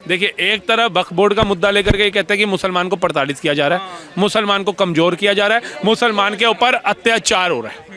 देखिए, एक तरफ वक्फ बोर्ड का मुद्दा लेकर के कहते हैं कि मुसलमान को प्रताड़ित किया जा रहा है, मुसलमान को कमजोर किया जा रहा है, मुसलमान के ऊपर अत्याचार हो रहा है।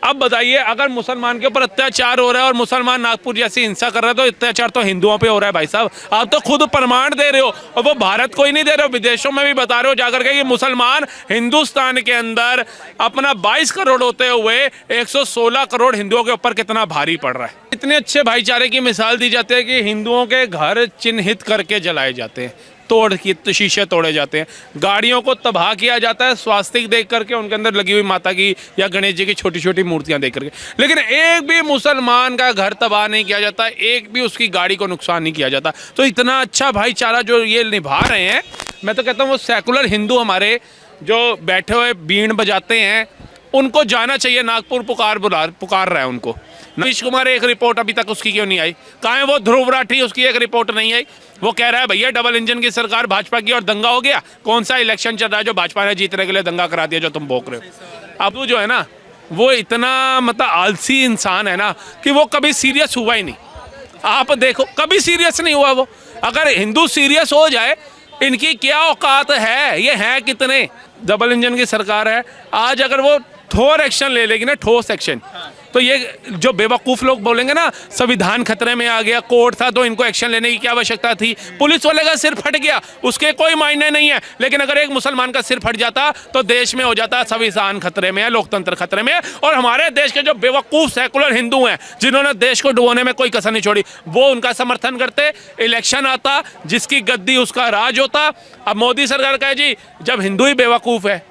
अब बताइए, अगर मुसलमान के ऊपर अत्याचार हो रहा है और मुसलमान नागपुर जैसी हिंसा कर रहा है तो अत्याचार तो हिंदुओं पे हो रहा है। भाई साहब, आप तो खुद प्रमाण दे रहे हो, और वो भारत को ही नहीं दे रहे हो, विदेशों में भी बता रहे हो जाकर के कि मुसलमान हिंदुस्तान के अंदर अपना 22 करोड़ होते हुए 116 करोड़ हिंदुओं के ऊपर कितना भारी पड़ रहा है। इतने अच्छे भाईचारे की मिसाल दी जाती है कि हिंदुओं के घर चिन्हित करके जलाए जाते हैं, तोड़ के शीशे तोड़े जाते हैं, गाड़ियों को तबाह किया जाता है स्वास्तिक देख करके, उनके अंदर लगी हुई माता की या गणेश जी की छोटी छोटी मूर्तियां देख करके। लेकिन एक भी मुसलमान का घर तबाह नहीं किया जाता, एक भी उसकी गाड़ी को नुकसान नहीं किया जाता। तो इतना अच्छा भाईचारा जो ये निभा रहे हैं, मैं तो कहता हूँ वो सेकुलर हिंदू हमारे जो बैठे हुए बीन बजाते हैं, उनको जाना चाहिए। नागपुर पुकार रहा है उनको। नीतीश कुमार, एक रिपोर्ट अभी तक उसकी क्यों नहीं आई? कहाँ है वो ध्रुव राठी, उसकी एक रिपोर्ट नहीं आई। वो कह रहा है भैया डबल इंजन की सरकार भाजपा की और दंगा हो गया। कौन सा इलेक्शन चल रहा है जो भाजपा ने जीतने के लिए दंगा करा दिया, जो तुम भोग रहे हो? अब जो है ना, वो इतना मतलब आलसी इंसान है ना कि वो कभी सीरियस हुआ ही नहीं। आप देखो, कभी सीरियस नहीं हुआ वो। अगर हिंदू सीरियस हो जाए, इनकी क्या औकात है, ये है कितने? डबल इंजन की सरकार है, आज अगर वो ठोस एक्शन ले लेगी ना, ठोस एक्शन, तो ये जो बेवकूफ़ लोग बोलेंगे ना संविधान खतरे में आ गया, कोर्ट था तो इनको एक्शन लेने की क्या आवश्यकता थी, पुलिस वाले का सिर फट गया, उसके कोई मायने नहीं है। लेकिन अगर एक मुसलमान का सिर फट जाता तो देश में हो जाता संविधान खतरे में है, लोकतंत्र खतरे में है। और हमारे देश के जो बेवकूफ़ सेकुलर हिंदू हैं, जिन्होंने देश को डुबोने में कोई कसर नहीं छोड़ी, वो उनका समर्थन करते। इलेक्शन आता, जिसकी गद्दी उसका राज होता। अब मोदी सरकार कहे जी जब हिंदू ही बेवकूफ़ है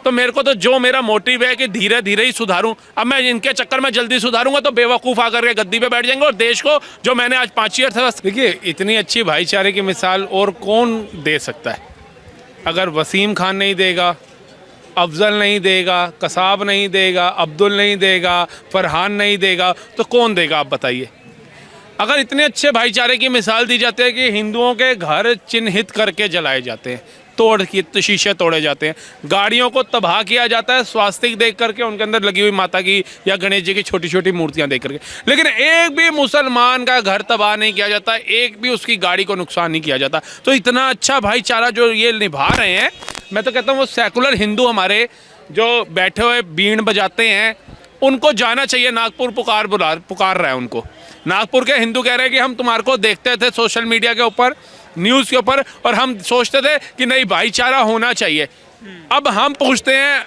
तो मेरे को तो जो मेरा मोटिव है कि धीरे धीरे ही सुधारूं, अब मैं इनके चक्कर में जल्दी सुधारूंगा तो बेवकूफ़ आकर के गद्दी पे बैठ जाएंगे और देश को जो मैंने आज 5 ईयर था। देखिए, इतनी अच्छी भाईचारे की मिसाल और कौन दे सकता है? अगर वसीम खान नहीं देगा, अफजल नहीं देगा, कसाब नहीं देगा, अब्दुल नहीं देगा, फरहान नहीं देगा, तो कौन देगा आप बताइए? अगर इतने अच्छे भाईचारे की मिसाल दी जाती है कि हिंदुओं के घर चिन्हित करके जलाए जाते हैं, तोड़ के शीशे तोड़े जाते हैं, गाड़ियों को तबाह किया जाता है स्वास्तिक देख करके, उनके अंदर लगी हुई माता की या गणेश जी की छोटी छोटी मूर्तियां देख करके, लेकिन एक भी मुसलमान का घर तबाह नहीं किया जाता, एक भी उसकी गाड़ी को नुकसान नहीं किया जाता। तो इतना अच्छा भाईचारा जो ये निभा रहे हैं, मैं तो कहता हूँ वो सेकुलर हिंदू हमारे जो बैठे हुए बीन बजाते हैं, उनको जाना चाहिए। नागपुर पुकार रहा है उनको। नागपुर के हिंदू कह रहे हैं कि हम तुम्हारे को देखते थे सोशल मीडिया के ऊपर, न्यूज़ के ऊपर, और हम सोचते थे कि नहीं भाईचारा होना चाहिए। अब हम पूछते हैं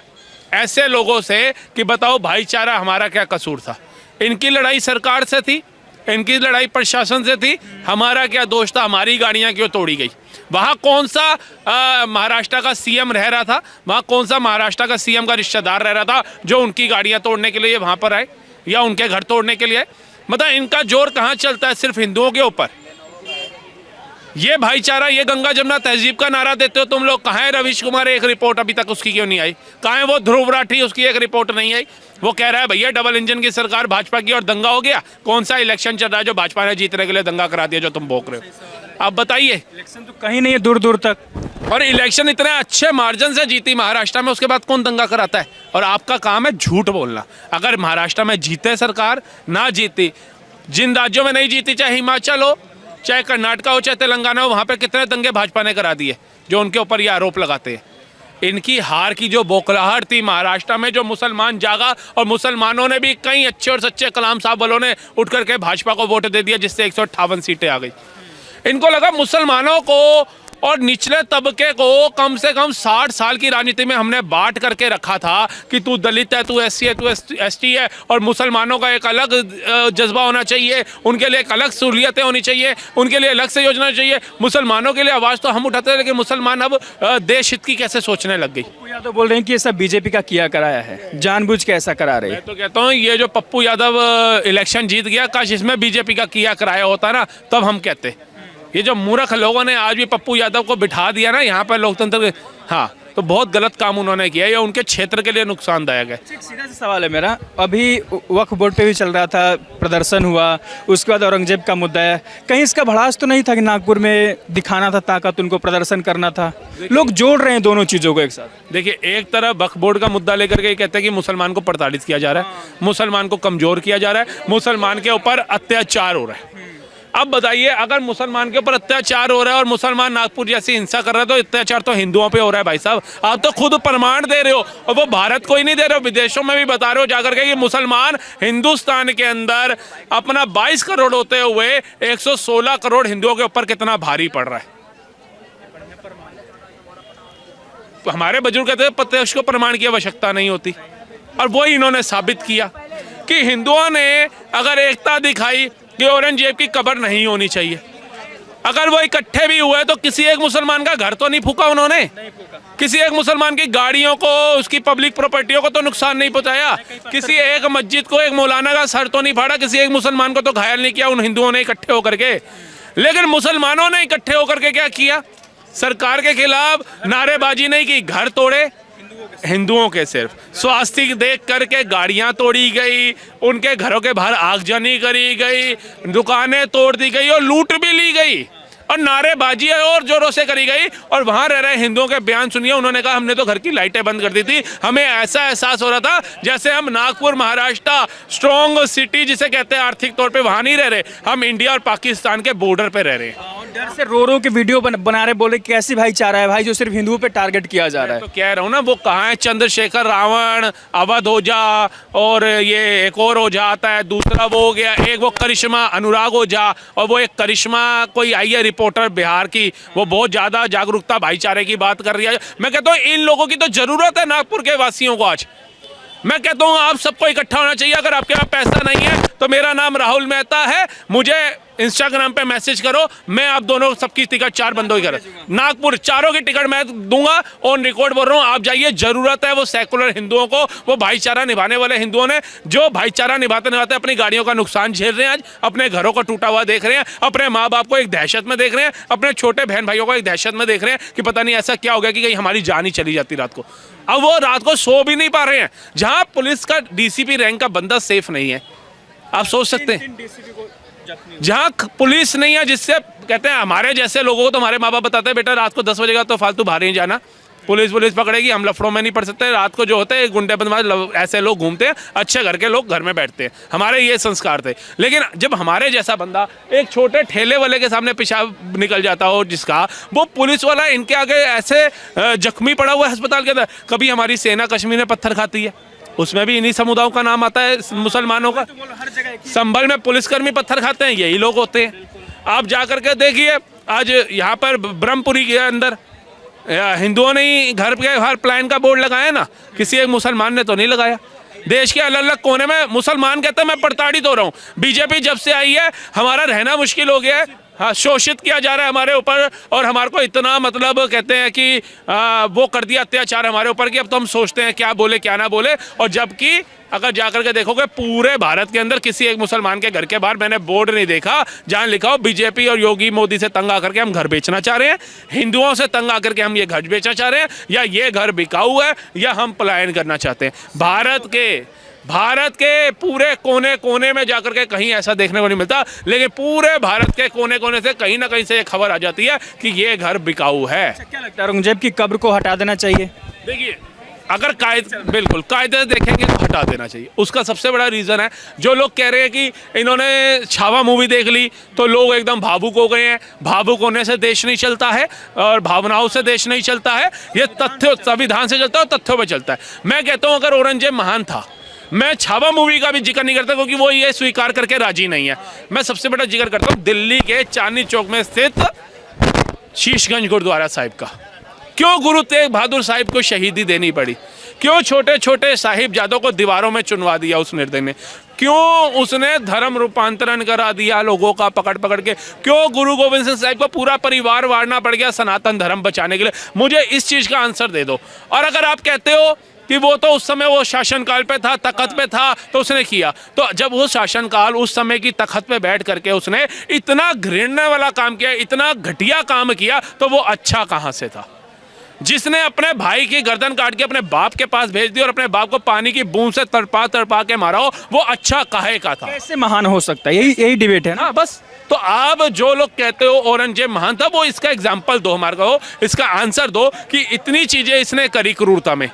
ऐसे लोगों से कि बताओ भाईचारा हमारा क्या कसूर था? इनकी लड़ाई सरकार से थी, इनकी लड़ाई प्रशासन से थी, हमारा क्या दोष था? हमारी गाड़ियां क्यों तोड़ी गई? वहाँ कौन सा महाराष्ट्र का सीएम रह रहा था? वहाँ कौन सा महाराष्ट्र का सीएम का रिश्तेदार रह रहा था जो उनकी गाड़ियाँ तोड़ने के लिए वहाँ पर आए या उनके घर तोड़ने के लिए आए? मतलब इनका जोर कहाँ चलता है? सिर्फ हिंदुओं के ऊपर। ये भाईचारा, ये गंगा जमुना तहजीब का नारा देते हो तुम लोग। कहाँ है रवीश कुमार? एक रिपोर्ट अभी तक उसकी क्यों नहीं आई? कहाँ है वो ध्रुव राठी? उसकी एक रिपोर्ट नहीं आई। वो कह रहा है भैया डबल इंजन की सरकार भाजपा की और दंगा हो गया। कौन सा इलेक्शन चल रहा है जो भाजपा ने जीतने के लिए दंगा करा दिया, जो तुम भोग रहे हो? आप बताइए। इलेक्शन तो कहीं नहीं है, दूर दूर तक, और इलेक्शन इतने अच्छे मार्जिन से जीती महाराष्ट्र में, उसके बाद कौन दंगा कराता है? और आपका काम है झूठ बोलना। अगर महाराष्ट्र में जीते सरकार, ना जीती, जिन राज्यों में नहीं जीती, चाहे हिमाचल हो, चाहे कर्नाटका हो, चाहे तेलंगाना हो, वहाँ पे कितने दंगे भाजपा ने करा दिए जो उनके ऊपर ये आरोप लगाते हैं। इनकी हार की जो बौखलाहट थी महाराष्ट्र में, जो मुसलमान जागा, और मुसलमानों ने भी कई अच्छे और सच्चे कलाम साहब वालों ने उठ करके भाजपा को वोट दे दिया, जिससे 158 सीटें आ गई। इनको लगा मुसलमानों को और निचले तबके को कम से कम 60 साल की राजनीति में हमने बांट करके रखा था कि तू दलित है, तू एससी है, तू एसटी है, और मुसलमानों का एक अलग जज्बा होना चाहिए, उनके लिए एक अलग सहूलियतें होनी चाहिए, उनके लिए अलग से योजना चाहिए। मुसलमानों के लिए आवाज़ तो हम उठाते हैं, लेकिन मुसलमान अब देश हित की कैसे सोचने लग गई। पप्पू यादव बोल रहे हैं कि ये सब बीजेपी का किया कराया है, जानबूझ के ऐसा करा रहे हैं। मैं तो कहता हूँ ये जो पप्पू यादव इलेक्शन जीत गया, काश इसमें बीजेपी का किया कराया होता ना, तब हम कहते। ये जो मूर्ख लोगों ने आज भी पप्पू यादव को बिठा दिया ना यहाँ पर लोकतंत्र के, हाँ, तो बहुत गलत काम उन्होंने किया। ये उनके क्षेत्र के लिए नुकसानदायक है। सीधा सा सवाल है मेरा, अभी वक्फ बोर्ड पे भी चल रहा था, प्रदर्शन हुआ, उसके बाद औरंगजेब का मुद्दा है, कहीं इसका भड़ास तो नहीं था कि नागपुर में दिखाना था ताकत, उनको प्रदर्शन करना था? लोग जोड़ रहे हैं दोनों चीज़ों को एक साथ। देखिए, एक तरफ वक्फ बोर्ड का मुद्दा लेकर के कहते हैं कि मुसलमान को प्रताड़ित किया जा रहा है, मुसलमान को कमजोर किया जा रहा है, मुसलमान के ऊपर अत्याचार हो रहा है। अब बताइए, अगर मुसलमान के ऊपर अत्याचार हो रहा है और मुसलमान नागपुर जैसी हिंसा कर रहा है, तो अत्याचार तो हिंदुओं पे हो रहा है भाई साहब। आप तो खुद प्रमाण दे रहे हो, और वो भारत को ही नहीं दे रहे हो, विदेशों में भी बता रहे हो जाकर के कि मुसलमान हिंदुस्तान के अंदर अपना 22 करोड़ होते हुए 116 करोड़ हिंदुओं के ऊपर कितना भारी पड़ रहा है। हमारे बुजुर्ग कहते हैं प्रत्यक्ष को प्रमाण की आवश्यकता नहीं होती, और वही इन्होंने साबित किया कि हिंदुओं ने अगर एकता दिखाई कि औरंगजेब की कब्र नहीं होनी चाहिए, अगर वो इकट्ठे भी हुए तो किसी एक मुसलमान का घर तो नहीं फूका उन्होंने, किसी एक मुसलमान की गाड़ियों को, उसकी पब्लिक प्रॉपर्टियों को तो नुकसान नहीं पहुंचाया, किसी एक मस्जिद को, एक मौलाना का सर तो नहीं फाड़ा, किसी एक मुसलमान को तो घायल नहीं किया उन हिंदुओं ने इकट्ठे होकर के। लेकिन मुसलमानों ने इकट्ठे होकर के क्या किया? सरकार के खिलाफ नारेबाजी नहीं की, घर तोड़े हिंदुओं के, सिर्फ स्वास्तिक देख करके गाड़ियां तोड़ी गई, उनके घरों के बाहर आगजनी करी गई, दुकानें तोड़ दी गई और लूट भी ली गई, और नारेबाजी और जोरों से करी गई। और वहां रह रहे हिंदुओं के बयान सुनिए, उन्होंने कहा हमने तो घर की लाइटें बंद कर दी थी, हमें ऐसा एहसास हो रहा था जैसे हम नागपुर महाराष्ट्र स्ट्रॉन्ग सिटी जिसे कहते हैं आर्थिक तौर पे, वहां नहीं रह रहे, हम इंडिया और पाकिस्तान के बॉर्डर पे रह रहे हैं। डर से रो रो के वीडियो बना रहे, बोले कैसी भाईचारा है भाई जो सिर्फ हिंदुओं पे टारगेट किया जा रहा है। तो कह रहा हूँ ना, वो कहाँ है चंद्रशेखर रावण, अवध ओझा, और ये एक और ओझा आता है, दूसरा वो हो गया, एक वो करिश्मा अनुराग ओझा, और वो एक करिश्मा कोई आई है रिपोर्टर बिहार की, वो बहुत ज्यादा जागरूकता भाईचारे की बात कर रही है। मैं कहता हूँ इन लोगों की तो जरूरत है नागपुर के वासियों को आज। मैं कहता हूँ आप सबको इकट्ठा होना चाहिए। अगर आपके पास पैसा नहीं है तो मेरा नाम राहुल मेहता है, मुझे इंस्टाग्राम पे मैसेज करो, मैं आप दोनों सबकी टिकट 4 बंदों की कर नागपुर चारों की टिकट मैं दूंगा, ऑन रिकॉर्ड बोल रहा हूँ। आप जाइए, जरूरत है वो सेकुलर हिंदुओं को, वो भाईचारा निभाने वाले हिंदुओं ने, जो भाईचारा निभाते निभाते अपनी गाड़ियों का नुकसान झेल रहे हैं, आज अपने घरों को टूटा हुआ देख रहे हैं, अपने माँ बाप को एक दहशत में देख रहे हैं, अपने छोटे बहन भाइयों को एक दहशत में देख रहे हैं कि पता नहीं ऐसा क्या हो गया कि कहीं हमारी जान ही चली जाती रात को। अब वो रात को सो भी नहीं पा रहे हैं। जहां पुलिस का डीसीपी रैंक का बंदा सेफ नहीं है, आप सोच सकते हैं, जहां पुलिस नहीं है, जिससे कहते हैं हमारे जैसे लोगों को तो हमारे माँ बाप बताते हैं बेटा रात को 10 बजेगा तो फालतू बाहर नहीं जाना, पुलिस पकड़ेगी, हम लफड़ों में नहीं पड़ सकते। रात को जो होते हैं गुंडे बदमाश ऐसे लोग घूमते हैं, अच्छे घर के लोग घर में बैठते हैं, हमारे ये संस्कार थे। लेकिन जब हमारे जैसा बंदा एक छोटे ठेले वाले के सामने पेशाब निकल जाता हो, जिसका वो पुलिस वाला इनके आगे ऐसे जख्मी पड़ा हुआ है अस्पताल के अंदर। कभी हमारी सेना कश्मीर में पत्थर खाती है, उसमें भी इन्हीं समुदायों का नाम आता है, मुसलमानों का। संभल में पुलिसकर्मी पत्थर खाते हैं, यही लोग होते हैं। आप जाकर के देखिए, आज यहाँ पर ब्रह्मपुरी के अंदर हिंदुओं ने ही घर के हर प्लान का बोर्ड लगाया ना, किसी एक मुसलमान ने तो नहीं लगाया। देश के अलग अलग कोने में मुसलमान कहते हैं मैं प्रताड़ित हो रहा हूँ, बीजेपी जब से आई है हमारा रहना मुश्किल हो गया है, हाँ शोषित किया जा रहा है हमारे ऊपर, और हमारे को इतना मतलब कहते हैं कि वो कर दिया अत्याचार हमारे ऊपर कि अब तो हम सोचते हैं क्या बोले क्या ना बोले। और जबकि अगर जाकर के देखोगे पूरे भारत के अंदर किसी एक मुसलमान के घर के बाहर मैंने बोर्ड नहीं देखा जहां लिखा हो बीजेपी और योगी मोदी से तंग आकर के हम घर बेचना चाह रहे हैं, हिंदुओं से तंग आकर के हम ये घर बेचना चाह रहे हैं, या ये घर बिकाऊ है, या हम पलायन करना चाहते हैं। भारत के पूरे कोने कोने में जाकर के कहीं ऐसा देखने को नहीं मिलता, लेकिन पूरे भारत के कोने कोने से कहीं ना कहीं से ये खबर आ जाती है कि ये घर बिकाऊ है। क्या लगता है औरंगजेब की कब्र को हटा देना चाहिए? देखिए, अगर बिल्कुल कायदे देखेंगे तो हटा देना चाहिए। उसका सबसे बड़ा रीज़न है, जो लोग कह रहे हैं कि इन्होंने छावा मूवी देख ली तो लोग एकदम भावुक हो गए हैं, भावुक होने से देश नहीं चलता है और भावनाओं से देश नहीं चलता है, ये तथ्य संविधान से चलता है और तथ्यों पर चलता है। मैं कहता हूँ अगर औरंगजेब महान था, मैं छावा मूवी का भी जिक्र नहीं करता क्योंकि वो ये स्वीकार करके राजी नहीं है। मैं सबसे बड़ा जिक्र करता हूँ दिल्ली के चांदनी चौक में स्थित शीशगंज गुरुद्वारा साहिब का। क्यों गुरु तेग बहादुर साहिब को शहीदी देनी पड़ी? क्यों छोटे छोटे साहिबजादों को दीवारों में चुनवा दिया उस निर्दय ने? क्यों उसने धर्म रूपांतरण करा दिया लोगों का पकड़ पकड़ के? क्यों गुरु गोविंद सिंह साहिब को पूरा परिवार वारना पड़ गया सनातन धर्म बचाने के लिए? मुझे इस चीज़ का आंसर दे दो। और अगर आप कहते हो कि वो तो उस समय वो शासनकाल पे था, तख्त पे था तो उसने किया, तो जब वो शासनकाल उस समय की तख्त पे बैठ करके उसने इतना घृणा वाला काम किया, इतना घटिया काम किया, तो वो अच्छा कहाँ से था? जिसने अपने भाई की गर्दन काट के अपने बाप के पास भेज दी और अपने बाप को पानी की बूंद से तड़पा तड़पा के मारा हो, वो अच्छा काहे का था? कैसे महान हो सकता है? यही डिबेट है ना बस। तो आप जो लोग कहते हो औरंगजेब महान था, वो इसका एग्जाम्पल दो, हमारे को इसका आंसर दो कि इतनी चीजें इसने करी क्रूरता में,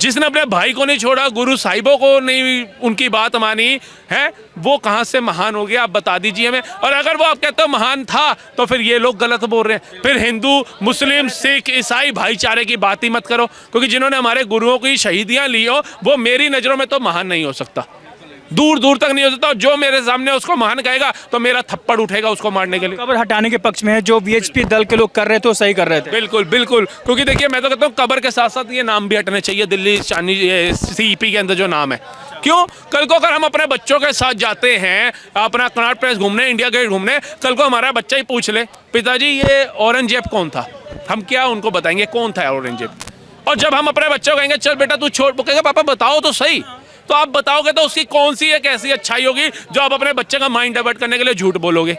जिसने अपने भाई को नहीं छोड़ा, गुरु साहिबों को नहीं उनकी बात मानी है, वो कहाँ से महान हो गया? आप बता दीजिए हमें। और अगर वो आप कहते हो महान था तो फिर ये लोग गलत बोल रहे हैं। फिर हिंदू, मुस्लिम, सिख, ईसाई भाईचारे की बात ही मत करो, क्योंकि जिन्होंने हमारे गुरुओं की शहीदियाँ ली हो वो मेरी नज़रों में तो महान नहीं हो सकता, दूर दूर तक नहीं हो सकता। जो मेरे सामने उसको महान कहेगा तो मेरा थप्पड़ उठेगा उसको मारने के लिए। कब्र हटाने के पक्ष में है, जो वीएचपी दल के लोग कर रहे थे वो सही कर रहे थे। बिल्कुल बिल्कुल, क्योंकि देखिए मैं तो कहता हूँ कब्र के साथ साथ ये नाम भी हटने चाहिए, दिल्ली CEP के अंदर जो नाम है। क्यों? कल को अगर हम अपने बच्चों के साथ जाते हैं अपना कनॉट प्लेस घूमने, इंडिया गेट घूमने, कल को हमारा बच्चा ही पूछ ले पिताजी ये औरंगजेब कौन था, हम क्या उनको बताएंगे कौन था औरंगजेब? और जब हम अपने बच्चों को कहेंगे चल बेटा तू छोड़, वो कहेगा पापा बताओ तो सही, तो आप बताओगे तो उसकी कौन सी एक ऐसी अच्छाई होगी जो आप अपने बच्चे का माइंड डाइवर्ट करने के लिए झूठ बोलोगे?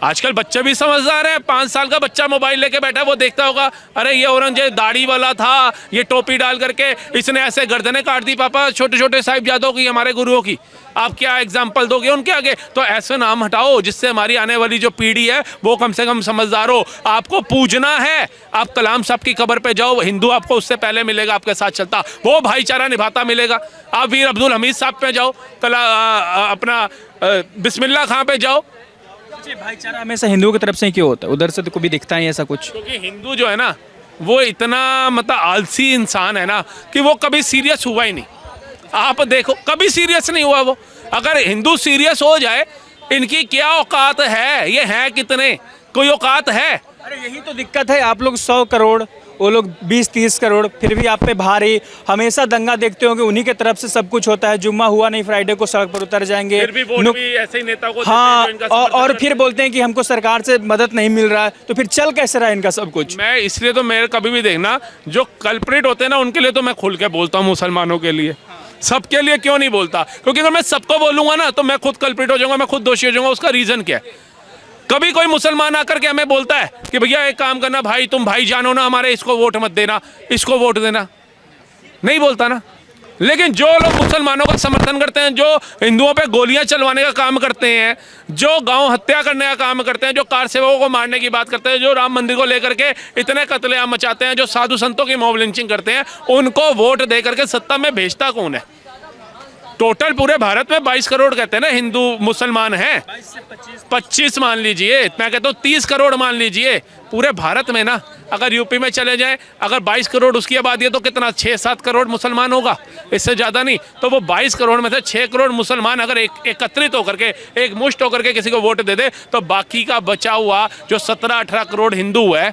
आजकल बच्चे भी समझदार हैं। 5 साल का बच्चा मोबाइल लेके बैठा है, वो देखता होगा अरे ये औरंगजेब दाढ़ी वाला था, ये टोपी डाल करके इसने ऐसे गर्दनें काट दी पापा छोटे छोटे साहिबजादों की, हमारे गुरुओं की। आप क्या एग्जाम्पल दोगे उनके आगे? तो ऐसे नाम हटाओ जिससे हमारी आने वाली जो पीढ़ी है वो कम से कम समझदार हो। आपको पूजना है, आप कलाम साहब की कब्र पे जाओ, हिंदू आपको उससे पहले मिलेगा आपके साथ चलता, वो भाईचारा निभाता मिलेगा। आप वीर अब्दुल हमीद साहब पे जाओ, अपना बिस्मिल्लाह खां पे जाओ। भाईचारा हमेशा हिंदुओं की तरफ से ही क्यों होता है? उधर से तो कभी दिखता नहीं ऐसा कुछ। क्योंकि हिंदू जो है ना वो इतना मतलब आलसी इंसान है ना कि वो कभी सीरियस हुआ ही नहीं। आप देखो कभी सीरियस नहीं हुआ वो। अगर हिंदू सीरियस हो जाए, इनकी क्या औकात है, ये हैं कितने, कोई औकात है? अरे यही तो दिक्कत है, आप लोग 100 करोड़, वो लोग 20-30 करोड़, फिर भी आप पे भारी, हमेशा दंगा देखते होंगे, उन्हीं के तरफ से सब कुछ होता है। जुम्मा हुआ नहीं, फ्राइडे को सड़क पर उतर जाएंगे, फिर भी वोट भी ऐसे ही नेता को हाँ, देते हैं जो इनका और फिर बोलते हैं कि हमको सरकार से मदद नहीं मिल रहा है, तो फिर चल कैसे रहा है इनका सब कुछ? मैं इसलिए तो मेरे कभी भी देखना जो कल्प्रिट होते हैं ना उनके लिए तो मैं खुल के बोलता हूँ, मुसलमानों के लिए। सबके लिए क्यों नहीं बोलता? क्योंकि अगर मैं सबको बोलूंगा ना तो मैं खुद कल्प्रिट हो जाऊंगा, मैं खुद दोषी हो जाऊंगा। उसका रीजन क्या है? कभी कोई मुसलमान आकर के हमें बोलता है कि भैया एक काम करना भाई, तुम भाई जानो ना हमारे, इसको वोट मत देना, इसको वोट देना, नहीं बोलता ना। लेकिन जो लोग मुसलमानों का समर्थन करते हैं, जो हिंदुओं पे गोलियां चलवाने का काम करते हैं, जो गांव हत्या करने का काम करते हैं, जो कार सेवकों को मारने की बात करते हैं, जो राम मंदिर को लेकर के इतने कत्लेआम मचाते हैं, जो साधु संतों की मॉब लिंचिंग करते हैं, उनको वोट दे करके सत्ता में भेजता कौन है? टोटल पूरे भारत में 22 करोड़ कहते हैं ना हिंदू मुसलमान हैं, 25 मान लीजिए, मैं कहता हूँ 30 करोड़ मान लीजिए पूरे भारत में ना। अगर यूपी में चले जाएं, अगर 22 करोड़ उसकी आबादी है तो कितना 6-7 करोड़ मुसलमान होगा, इससे ज़्यादा नहीं। तो वो 22 करोड़ में से 6 करोड़ मुसलमान अगर एकत्रित होकर के, एक मुश्त होकर के किसी को वोट दे दे, तो बाकी का बचा हुआ जो 17-18 करोड़ हिंदू है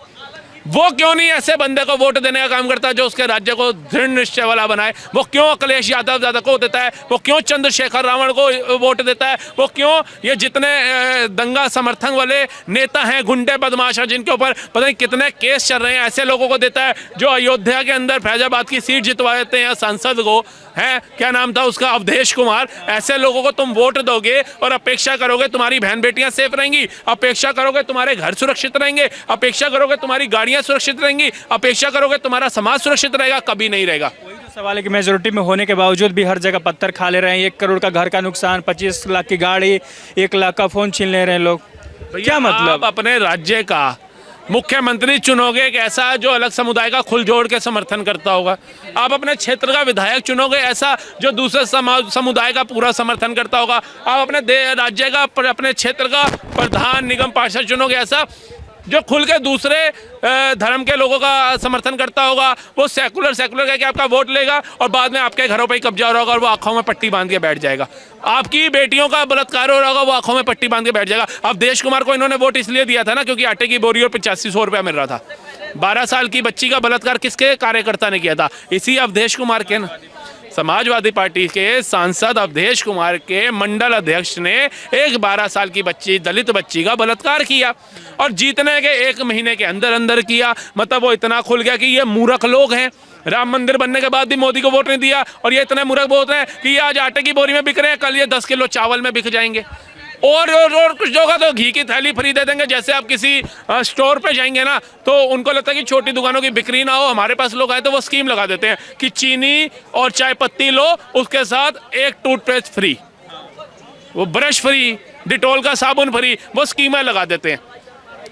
वो क्यों नहीं ऐसे बंदे को वोट देने का काम करता जो उसके राज्य को दृढ़ निश्चय वाला बनाए? वो क्यों अखिलेश यादव ज्यादा को देता है? वो क्यों चंद्रशेखर रावण को वोट देता है? वो क्यों ये जितने दंगा समर्थन वाले नेता हैं, गुंडे बदमाश हैं, जिनके ऊपर पता नहीं कितने केस चल रहे हैं, ऐसे लोगों को देता है? जो अयोध्या के अंदर फैजाबाद की सीट जितवा देते हैं सांसद को, है क्या नाम था उसका, अवधेश कुमार, ऐसे लोगों को तुम वोट दोगे और अपेक्षा करोगे तुम्हारी बहन बेटियां सेफ रहेंगी, अपेक्षा करोगे तुम्हारे घर सुरक्षित रहेंगे, अपेक्षा करोगे तुम्हारी गाड़ियां सुरक्षित रहेंगी, अपेक्षा करोगे तुम्हारा समाज सुरक्षित रहेगा? कभी नहीं रहेगा। वही तो सवाल है कि मेजोरिटी में होने के बावजूद भी हर जगह पत्थर खा ले रहे हैं। 1 करोड़ का घर का नुकसान, 25 लाख की गाड़ी, 1 लाख का फोन छीन ले रहे हैं लोग। क्या मतलब? आप अपने राज्य का मुख्यमंत्री चुनोगे एक ऐसा जो अलग समुदाय का खुल जोड़ के समर्थन करता होगा, आप अपने क्षेत्र का विधायक चुनोगे ऐसा जो दूसरे समुदाय का पूरा समर्थन करता होगा, आप अपने राज्य का, अपने क्षेत्र का प्रधान निगम पार्षद चुनोगे ऐसा जो खुल के दूसरे धर्म के लोगों का समर्थन करता होगा। वो सेकुलर कह के आपका वोट लेगा और बाद में आपके घरों पे ही कब्जा हो रहा होगा और वो आंखों में पट्टी बांध के बैठ जाएगा। आपकी बेटियों का बलात्कार हो रहा होगा, वो आंखों में पट्टी बांध के बैठ जाएगा। अवधेश कुमार को इन्होंने वोट इसलिए दिया था ना क्योंकि आटे की बोरी और 8500 रुपया मिल रहा था। 12 साल की बच्ची का बलात्कार किसके कार्यकर्ता ने किया था? इसी अवधेश कुमार के ना। समाजवादी पार्टी के सांसद अवधेश कुमार के मंडल अध्यक्ष ने एक 12 साल की बच्ची, दलित बच्ची का बलात्कार किया और जीतने के 1 महीने के अंदर अंदर किया। मतलब वो इतना खुल गया कि ये मूर्ख लोग हैं। राम मंदिर बनने के बाद भी मोदी को वोट नहीं दिया और ये इतने मूर्ख बोल रहे हैं कि ये आज आटे की बोरी में बिक रहे हैं, कल ये 10 किलो चावल में बिक जाएंगे। और कुछ होगा तो घी की थैली फ्री दे देंगे। जैसे आप किसी स्टोर पे जाएंगे ना तो उनको लगता है कि छोटी दुकानों की बिक्री ना हो, हमारे पास लोग आए तो वो स्कीम लगा देते हैं कि चीनी और चाय पत्ती लो, उसके साथ एक टूथपेस्ट फ्री, वो ब्रश फ्री, डिटॉल का साबुन फ्री, वो स्कीमें लगा देते हैं।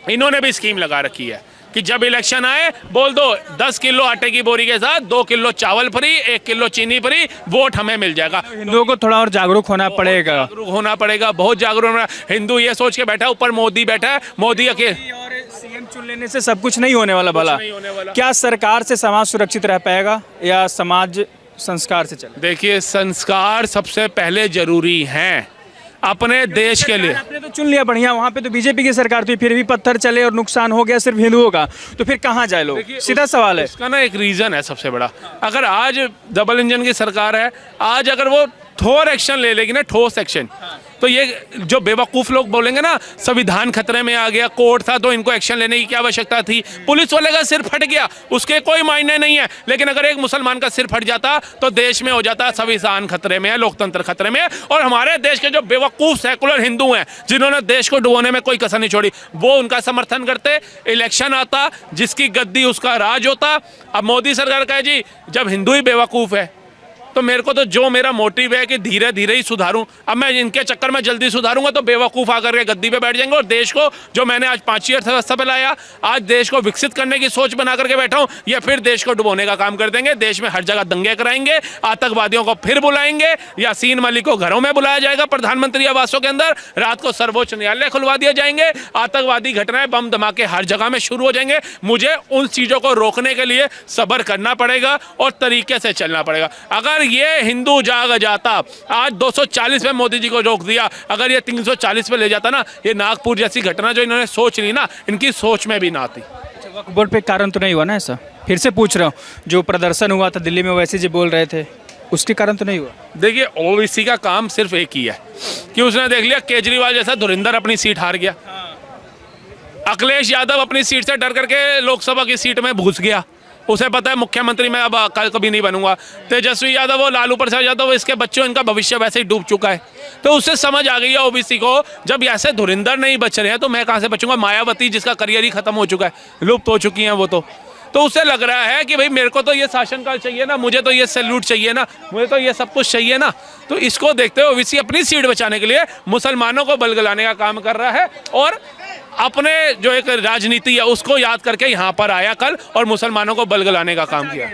इन्होंने भी स्कीम लगा रखी है कि जब इलेक्शन आए बोल दो 10 किलो आटे की बोरी के साथ 2 किलो चावल फ्री, 1 किलो चीनी फ्री, वोट हमें मिल जाएगा। हिंदुओं को थोड़ा और जागरूक होना पड़ेगा। जागरूक होना पड़ेगा, बहुत जागरूक होना। हिंदू ये सोच के बैठा है, ऊपर मोदी बैठा है, मोदी अकेले और सीएम चुन लेने से सब कुछ नहीं होने वाला भला। नहीं होने वाला। क्या सरकार से समाज सुरक्षित रह पाएगा या समाज संस्कार से चले? देखिए, संस्कार सबसे पहले जरूरी हैं अपने देश के लिए। आपने तो चुन लिया बढ़िया, वहाँ पे तो बीजेपी की सरकार थी, फिर भी पत्थर चले और नुकसान हो गया सिर्फ हिंदुओं का, तो फिर कहाँ जाए लोग? सीधा सवाल है। उसका ना एक रीजन है सबसे बड़ा। अगर आज डबल इंजन की सरकार है, आज अगर वो ठोस एक्शन ले लेगी ना, ठोस एक्शन, तो ये जो बेवकूफ़ लोग बोलेंगे ना संविधान खतरे में आ गया, कोर्ट था तो इनको एक्शन लेने की क्या आवश्यकता थी, पुलिस वाले का सिर फट गया उसके कोई मायने नहीं है, लेकिन अगर एक मुसलमान का सिर फट जाता तो देश में हो जाता संविधान खतरे में है, लोकतंत्र खतरे में है। और हमारे देश के जो बेवकूफ़ सेकुलर हिंदू हैं जिन्होंने देश को डुबोने में कोई कसर नहीं छोड़ी, वो उनका समर्थन करते, इलेक्शन आता, जिसकी गद्दी उसका राज होता। अब मोदी सरकार कहे जी जब हिंदू ही बेवकूफ़ है तो मेरे को तो जो मेरा मोटिव है कि धीरे धीरे ही सुधारूं, अब मैं इनके चक्कर में जल्दी सुधारूंगा तो बेवकूफ़ आकर के गद्दी पे बैठ जाएंगे और देश को जो मैंने आज 5 अर्थव्यवस्था पे लाया, आज देश को विकसित करने की सोच बना करके बैठा हूं, ये फिर देश को डुबोने का काम कर देंगे। देश में हर जगह दंगे कराएंगे, आतंकवादियों को फिर बुलाएंगे, यासीन मलिक को घरों में बुलाया जाएगा प्रधानमंत्री आवासों के अंदर, रात को सर्वोच्च न्यायालय खुलवा दिए जाएंगे, आतंकवादी घटनाएं बम धमाके हर जगह में शुरू हो जाएंगे। मुझे उन चीज़ों को रोकने के लिए सब्र करना पड़ेगा और तरीके से चलना पड़ेगा। अगर ये हिंदू जाग जाता, आज 240 पे मोदी जी को रोक दिया, अगर ये 340 पे ले जाता ना, ये नागपुर जैसी घटना जो इन्होंने सोच ली ना, इनकी सोच में भी ना आती। वक्फ बोर्ड पे कारण तो नहीं हुआ ना ऐसा? फिर से पूछ रहा हूँ, जो प्रदर्शन हुआ था दिल्ली में वैसे जी बोल रहे थे, उसके कारण तो नहीं हुआ? देखिए, ओवैसी का काम सिर्फ एक ही है कि उसने देख लिया केजरीवाल जैसा धुरिंदर अपनी सीट हार गया, अखिलेश यादव अपनी सीट से डर करके लोकसभा की सीट में घुस गया, उसे पता है मुख्यमंत्री मैं अब कभी नहीं बनूंगा। तेजस्वी यादव और लालू प्रसाद यादव, इसके बच्चों, इनका भविष्य वैसे ही डूब चुका है, तो उससे समझ आ गई है ओबीसी को, जब ऐसे धुरिंदर नहीं बच रहे हैं तो मैं कहाँ से बचूंगा। मायावती जिसका करियर ही खत्म हो चुका है, लुप्त हो चुकी हैं वो, तो उसे लग रहा है कि भाई मेरे को तो ये शासनकाल चाहिए ना, मुझे तो ये सैल्यूट चाहिए ना, मुझे तो ये सब कुछ चाहिए ना। तो इसको देखते हुए ओबीसी अपनी सीट बचाने के लिए मुसलमानों को बलगलाने का काम कर रहा है और अपने जो एक राजनीति है उसको याद करके यहाँ पर आया कल और मुसलमानों को बलगलाने का काम किया।